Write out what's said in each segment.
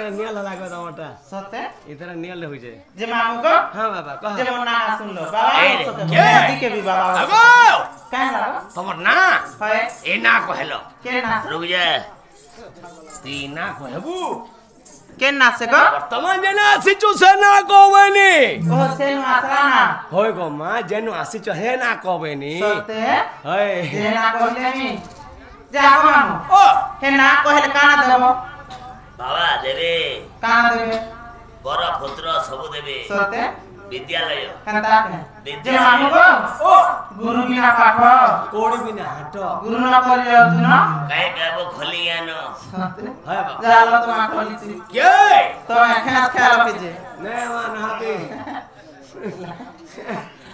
इतना नियल लागो तमटा सते इतना नियल हो जे जे मामू को हां बाबा कह जे मोर ना सुन लो बाबा के के भी बाबा अगो काहे लागो तमर ना है ए ना कहलो के ना रुक जा ती ना कहबू के ना से को वर्तमान जना आसीचु से ना कहबेनी ओ से नु आसरा ना होय गो मां जेनु आसीचु हे ना कहबेनी सते है जे ना कहले मी जा मामू ओ हे ना कहले काना देबो बाबा देबे काना देबे बर पुत्र सब देबे सते विद्यालय कंता जे मामू को ओ गुरु बिना पाठ कोड़ी बिना हाट गुरु ना करियो तू ना काहे कहबो खलियानो सते है बाबा जाला तो मा खोली छी के तो खास ख्याल रखिजे ने मान हाथी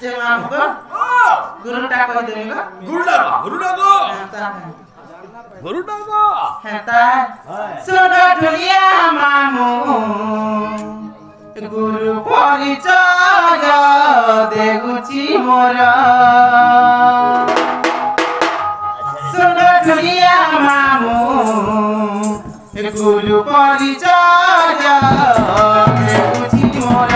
जे मामू को ओ गुरु टा कह देबी को गुरु डागो हेता सुन ढुलिया मामू गुरु परिचय देगुची मोर सुन ढुलिया मामू गुरु परिचय देगुची मोर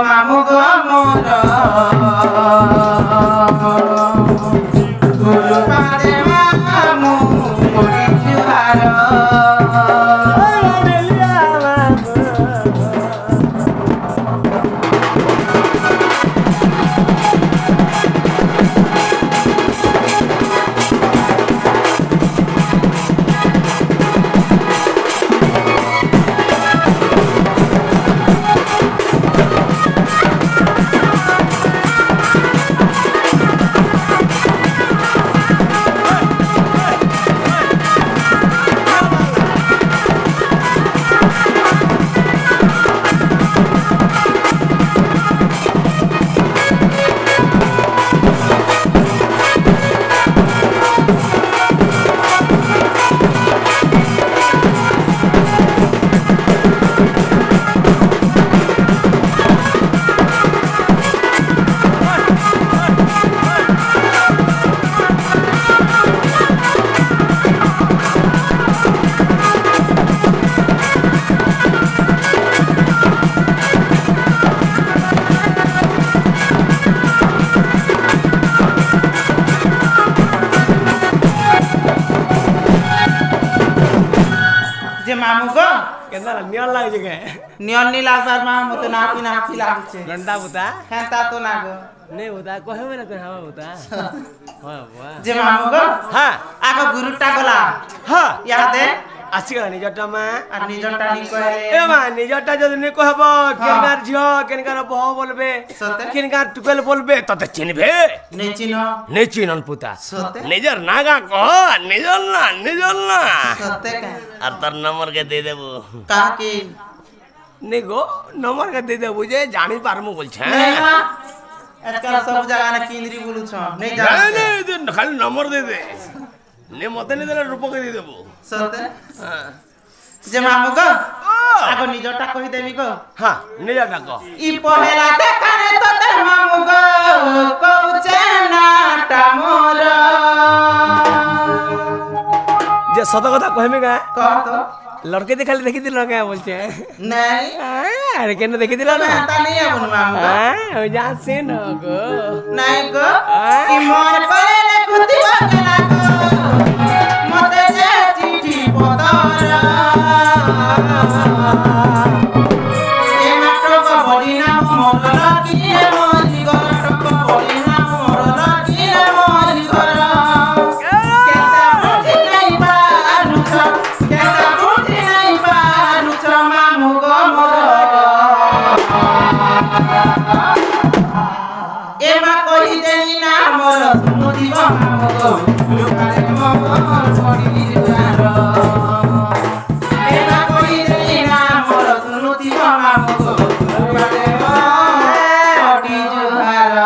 मामू गो मोर गुरु पादे मामू मोरी जुहार नियल लाग जगे नियन नी लागबार मामू तो नाकी नाकी लागछे घंटा बुता हेता तो नागो नहीं होता कहे में ना तो हवा होता हां वाह जे मामू गो हां आको गुरुटा गला हां याद है आसीगला निजटा मा आ निजटा नी कहले ए मा निजटा जद नि कहबो केनगार झियो केनगार बह बोलबे सते केनगार टुकेल बोलबे तते चिन्हबे नै चिन्ह नै चिन्हन पुता सते निजर नागा कह निजर ना सते का আর তার নম্বর কে দিয়ে দেব का की नेगो नंबर के दे दे बुझे जानी पारमु बोलछे नहीं ना आजकल सब जगह ना केंद्री बोलु छ नहीं जान नहीं खाली नंबर दे दे ने मते ने देला रुपक दे देबो सते जे मामू को आगो निजटा कहि देबी को हां निजटा को ई पहेला देखाने तो ते मामू को कहउचे नाटा मोर जे सत कथा कहमे का कह तो लड़के दिखाली देखि दिल क्या बोलछे नहीं अरे केने देखि दिला ना ता नहीं आबुन मामू हां जा से न गो नहीं गो ई मोर पहेले खुदी बगला को मते जे चिट्ठी पतर ए माटो को बडी ना मोर लकी ए मोरी घर को बडी ना मोर लकी ए मोरी घर केता बुझी नहीं बानु छ केता बुझी नहीं बानु छ मामू गो मोर एमा कहि देनी ना मोर सुमुदी मामू गो लुकाले मोर छोड़ी जुआर एमा कहि देनी ना मोर सुमुदी मामू गो लुकाले मोर छोड़ी जुआर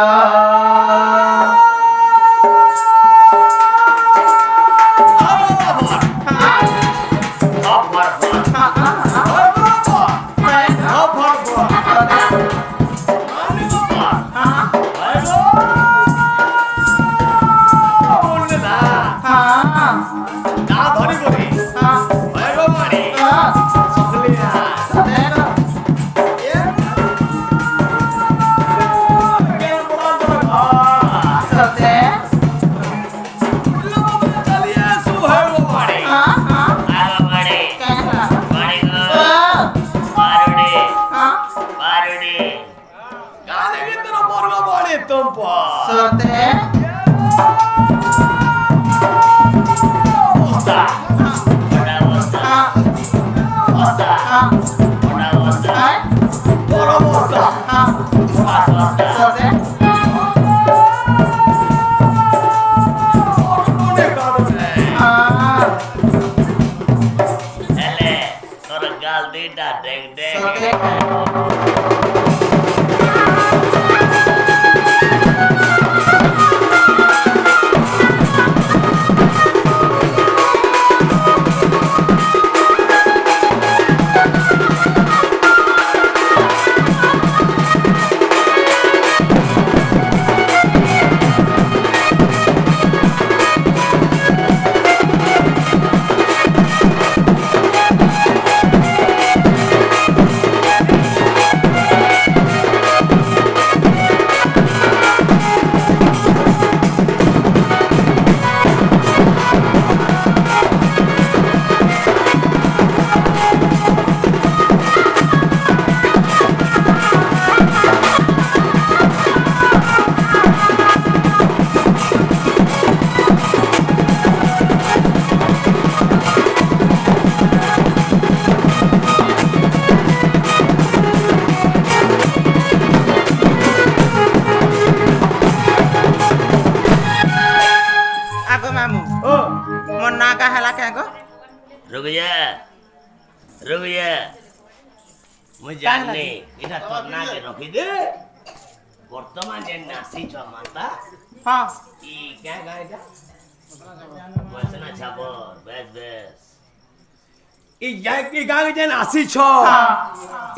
ତମ୍ପା ସତେ ବସ୍ତା ବଡ଼ା ବସ୍ତା ବସ୍ତା ବଡ଼ା ବସ୍ତା ବଡ଼ ବସ୍ତା ମାଛ ବସ୍ତା ସତେ ହେଲେ ତୋର ଗାଲ ଦିଟା ଡେଗ ଡେଗ ସତେ मामू ଓ मोर ना का हला क्या को रुक जा ମୁଁ ଜାଣିନି ଏଇଟା ତୋର ନାଁ କେ ରଖିଦେ ବର୍ତ୍ତମାନ ଯେନ୍ ଆସିଛ ମାତା हां ଇ କ୍ୟା ଗାଁ ଏଇଟା ବସନା ଛାପ ବେଶ ବେଶ ଇ ଗାଁକେ ଯେନ୍ ଆସିଛ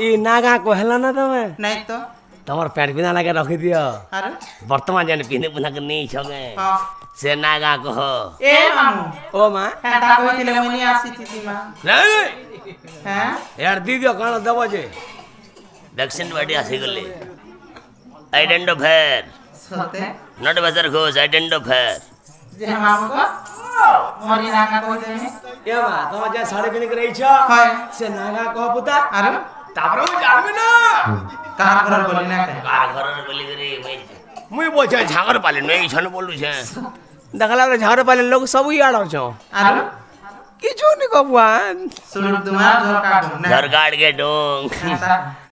ଇ ନା ଗାଁ କହେଲା ନା ତମେ नहीं तो ତମର ପ୍ୟାଣ୍ଟ ପିନ୍ଧା ଲାଗେ ରଖିଦିଅ अरे ବର୍ତ୍ତମାନ ଯେନ୍ ପିନ୍ଧି ପୁନ୍ଧାକେ ନେଇଛ କେ हां ସେ ନା ଗାଁ କହ ए मामू ଓ ମା हेता कहिथिले मुनी आसीथि मा ନାଇଁ हैं यार ଦିଦିଅ କାଣ ଦେବ ଯେ ଭ୍ୟାକ୍ସିନ୍ ବାଡ଼ି ଆସିଗଲେ ଆଇଡେଣ୍ଟିଫାୟାର सते ନଟ୍ ବେଜାର ଘୋଷ ଆଇଡେଣ୍ଟିଫାୟାର जे मामू को मोरी ना का कहिथे ଏ ମା ତମେ ଯେ ଶାଢ଼ୀ ପିନ୍ଧିକି ରହିଛ हाय ସେ ନା ଗାଁ କହ ପୁତା अरे ତାପରେ ମୁଁ ଜାଣିବି ନା कार कर बोली ना के କାର ଘରରେ ବୋଲିକରି ମୁଇଁ ବୋଲଛେ ଝାଙ୍ଗର ପାଲି ନୁହେଁ ଇଛନ ବୋଲୁଛେ ଦେଖଲା ବେଲେ ଝାଙ୍ଗର ପାଲି ଲୋକ ସବୁ ଇଆଡ଼ ଅଛ अरे কিছু নি কবান सुलुक दुमार झोर का ଝରକାଡ଼ କେ ଡୋଙ୍ଗ हेता